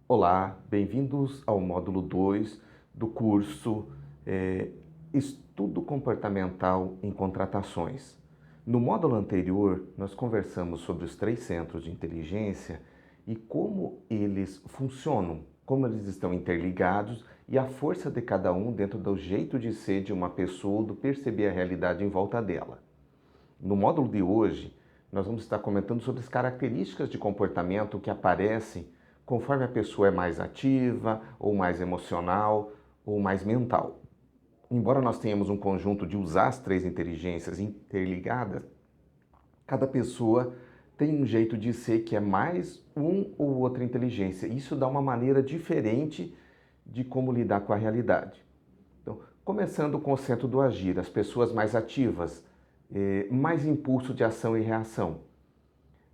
Olá, bem-vindos ao módulo 2 do curso Estudo Comportamental em Contratações. No módulo anterior, nós conversamos sobre os 3 centros de inteligência e como eles funcionam, como eles estão interligados e a força de cada um dentro do jeito de ser de uma pessoa, do perceber a realidade em volta dela. No módulo de hoje, nós vamos estar comentando sobre as características de comportamento que aparecem conforme a pessoa é mais ativa, ou mais emocional, ou mais mental. Embora nós tenhamos um conjunto de usar as 3 inteligências interligadas, cada pessoa tem um jeito de ser que é mais um ou outra inteligência. Isso dá uma maneira diferente de como lidar com a realidade. Então, começando com o centro do agir, as pessoas mais ativas, mais impulso de ação e reação.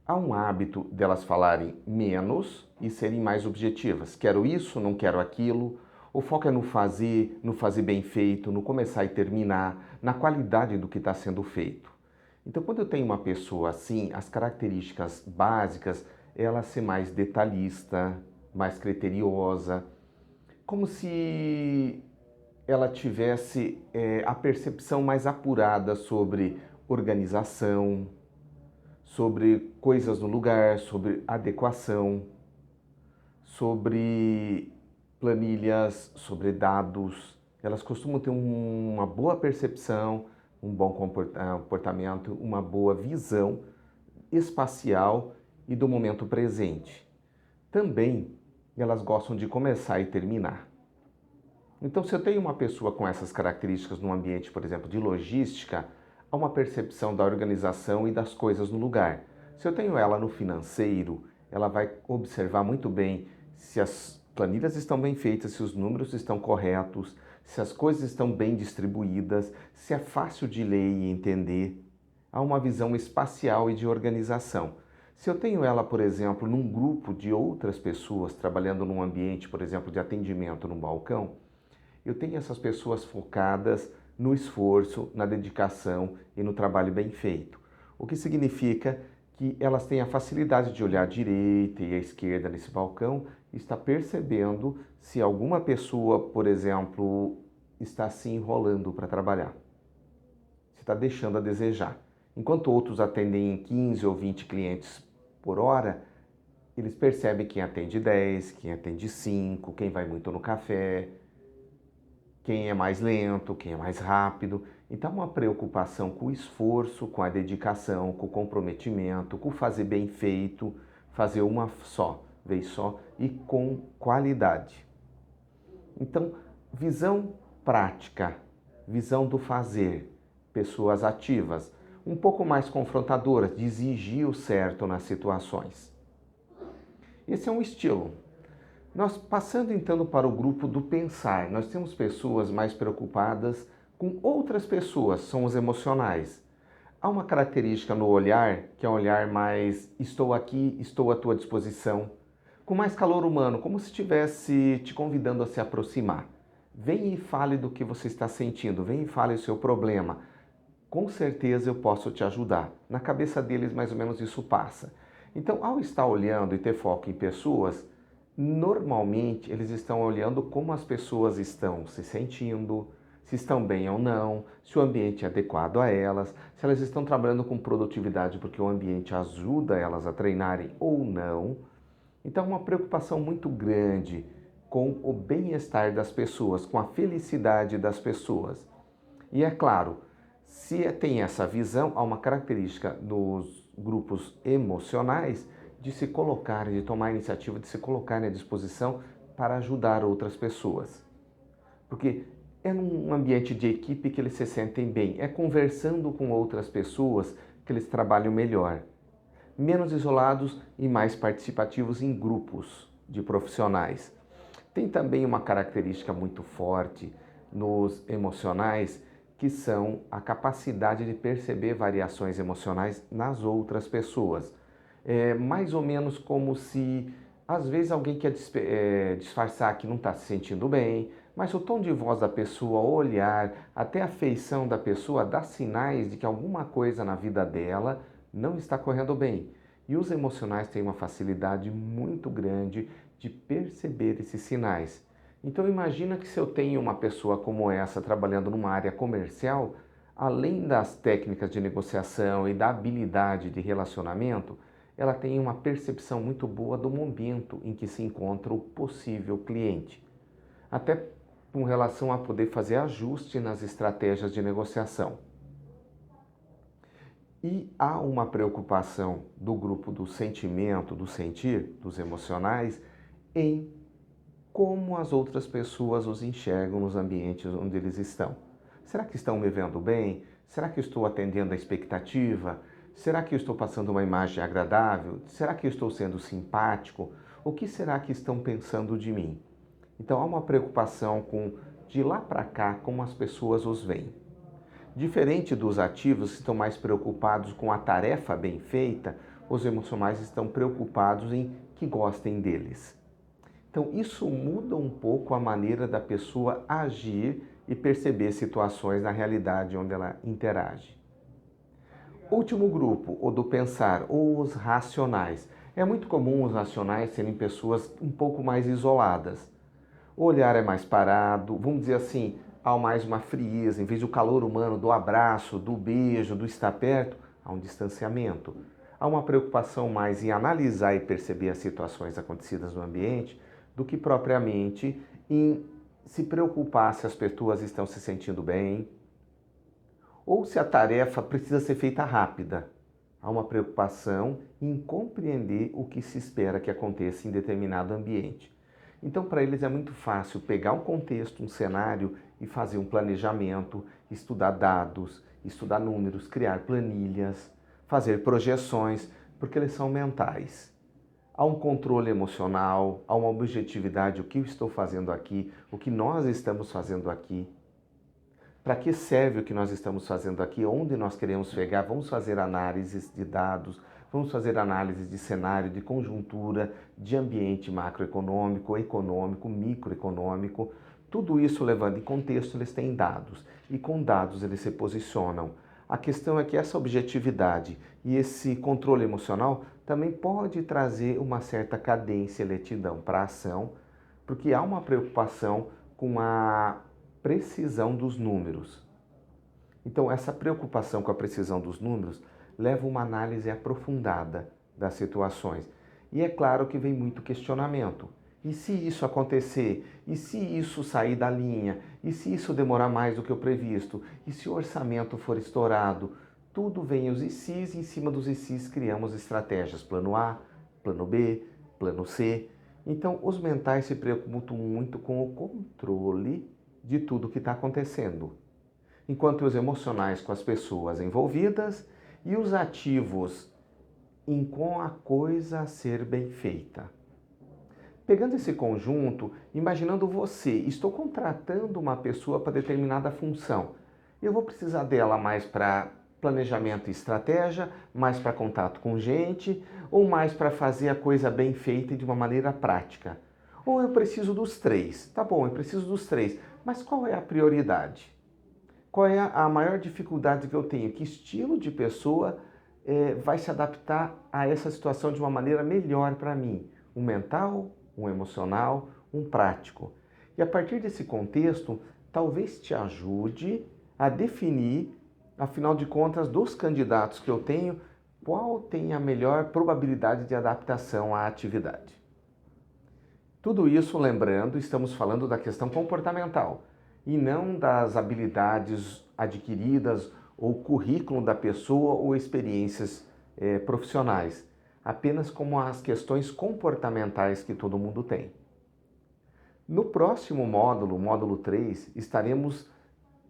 Há um hábito delas falarem menos e serem mais objetivas. Quero isso, não quero aquilo. O foco é no fazer bem feito, no começar e terminar, na qualidade do que está sendo feito. Então, quando eu tenho uma pessoa assim, as características básicas, ela ser mais detalhista, mais criteriosa, como se ela tivesse a percepção mais apurada sobre organização, sobre coisas no lugar, sobre adequação, sobre planilhas, sobre dados. Elas costumam ter uma boa percepção, um bom comportamento, uma boa visão espacial e do momento presente. Também elas gostam de começar e terminar. Então, se eu tenho uma pessoa com essas características num ambiente, por exemplo, de logística, há uma percepção da organização e das coisas no lugar. Se eu tenho ela no financeiro, ela vai observar muito bem se as planilhas estão bem feitas, se os números estão corretos, se as coisas estão bem distribuídas, se é fácil de ler e entender. Há uma visão espacial e de organização. Se eu tenho ela, por exemplo, num grupo de outras pessoas trabalhando num ambiente, por exemplo, de atendimento num balcão, eu tenho essas pessoas focadas no esforço, na dedicação e no trabalho bem feito. O que significa que elas têm a facilidade de olhar à direita e à esquerda nesse balcão e está percebendo se alguma pessoa, por exemplo, está se enrolando para trabalhar, se está deixando a desejar. Enquanto outros atendem 15 ou 20 clientes por hora, eles percebem quem atende 10, quem atende 5, quem vai muito no café, quem é mais lento, quem é mais rápido. Então, uma preocupação com o esforço, com a dedicação, com o comprometimento, com o fazer bem feito, fazer uma só, vez só e com qualidade. Então, visão prática, visão do fazer, pessoas ativas, um pouco mais confrontadoras, de exigir o certo nas situações. Esse é um estilo. Nós passando então para o grupo do pensar, nós temos pessoas mais preocupadas com outras pessoas, são os emocionais. Há uma característica no olhar, que é um olhar mais estou aqui, estou à tua disposição, com mais calor humano, como se estivesse te convidando a se aproximar. Vem e fale do que você está sentindo, vem e fale o seu problema. Com certeza eu posso te ajudar. Na cabeça deles mais ou menos isso passa. Então, ao estar olhando e ter foco em pessoas, normalmente eles estão olhando como as pessoas estão se sentindo, se estão bem ou não, se o ambiente é adequado a elas, se elas estão trabalhando com produtividade porque o ambiente ajuda elas a treinarem ou não. Então, uma preocupação muito grande com o bem-estar das pessoas, com a felicidade das pessoas. E é claro, se tem essa visão, há uma característica dos grupos emocionais de se colocar, de tomar a iniciativa, de se colocar à disposição para ajudar outras pessoas. Porque é num ambiente de equipe que eles se sentem bem, é conversando com outras pessoas que eles trabalham melhor. Menos isolados e mais participativos em grupos de profissionais. Tem também uma característica muito forte nos emocionais, que são a capacidade de perceber variações emocionais nas outras pessoas. É mais ou menos como se, às vezes, alguém quer disfarçar que não está se sentindo bem, mas o tom de voz da pessoa, o olhar, até a feição da pessoa dá sinais de que alguma coisa na vida dela não está correndo bem. E os emocionais têm uma facilidade muito grande de perceber esses sinais. Então imagina que se eu tenho uma pessoa como essa trabalhando numa área comercial, além das técnicas de negociação e da habilidade de relacionamento, ela tem uma percepção muito boa do momento em que se encontra o possível cliente. Até com relação a poder fazer ajuste nas estratégias de negociação. E há uma preocupação do grupo do sentimento, do sentir, dos emocionais, em como as outras pessoas os enxergam nos ambientes onde eles estão. Será que estão me vendo bem? Será que estou atendendo a expectativa? Será que eu estou passando uma imagem agradável? Será que eu estou sendo simpático? O que será que estão pensando de mim? Então há uma preocupação com de lá para cá como as pessoas os veem. Diferente dos ativos que estão mais preocupados com a tarefa bem feita, os emocionais estão preocupados em que gostem deles. Então isso muda um pouco a maneira da pessoa agir e perceber situações na realidade onde ela interage. Último grupo, o do pensar, ou os racionais. É muito comum os racionais serem pessoas um pouco mais isoladas. O olhar é mais parado, vamos dizer assim, há mais uma frieza, em vez do calor humano, do abraço, do beijo, do estar perto, há um distanciamento. Há uma preocupação mais em analisar e perceber as situações acontecidas no ambiente do que propriamente em se preocupar se as pessoas estão se sentindo bem ou se a tarefa precisa ser feita rápida. Há uma preocupação em compreender o que se espera que aconteça em determinado ambiente. Então, para eles é muito fácil pegar um contexto, um cenário e fazer um planejamento, estudar dados, estudar números, criar planilhas, fazer projeções, porque eles são mentais. Há um controle emocional, há uma objetividade, o que eu estou fazendo aqui, o que nós estamos fazendo aqui. Para que serve o que nós estamos fazendo aqui, onde nós queremos chegar, vamos fazer análises de dados, vamos fazer análise de cenário, de conjuntura, de ambiente macroeconômico, econômico, microeconômico. Tudo isso levando em contexto, eles têm dados e com dados eles se posicionam. A questão é que essa objetividade e esse controle emocional também pode trazer uma certa cadência e lentidão para a ação, porque há uma preocupação com a precisão dos números. Então, essa preocupação com a precisão dos números leva a uma análise aprofundada das situações. E é claro que vem muito questionamento. E se isso acontecer? E se isso sair da linha? E se isso demorar mais do que o previsto? E se o orçamento for estourado? Tudo vem os ICs e em cima dos ICs criamos estratégias. Plano A, plano B, plano C. Então, os mentais se preocupam muito com o controle de tudo que está acontecendo. Enquanto os emocionais com as pessoas envolvidas e os ativos em com a coisa a ser bem feita. Pegando esse conjunto, imaginando você, estou contratando uma pessoa para determinada função. Eu vou precisar dela mais para planejamento e estratégia, mais para contato com gente, ou mais para fazer a coisa bem feita e de uma maneira prática. Ou eu preciso dos três. Tá bom, eu preciso dos três. Mas qual é a prioridade? Qual é a maior dificuldade que eu tenho? Que estilo de pessoa vai se adaptar a essa situação de uma maneira melhor para mim? Um mental, um emocional, um prático. E a partir desse contexto, talvez te ajude a definir, afinal de contas, dos candidatos que eu tenho, qual tem a melhor probabilidade de adaptação à atividade. Tudo isso, lembrando, estamos falando da questão comportamental e não das habilidades adquiridas ou currículo da pessoa ou experiências profissionais, apenas como as questões comportamentais que todo mundo tem. No próximo módulo, módulo 3, estaremos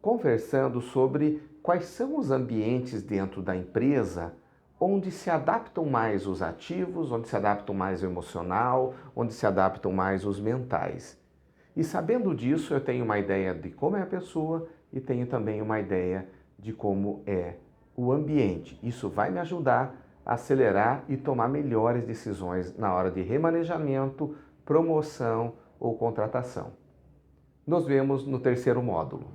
conversando sobre quais são os ambientes dentro da empresa onde se adaptam mais os ativos, onde se adaptam mais o emocional, onde se adaptam mais os mentais. E sabendo disso, eu tenho uma ideia de como é a pessoa e tenho também uma ideia de como é o ambiente. Isso vai me ajudar a acelerar e tomar melhores decisões na hora de remanejamento, promoção ou contratação. Nos vemos no terceiro módulo.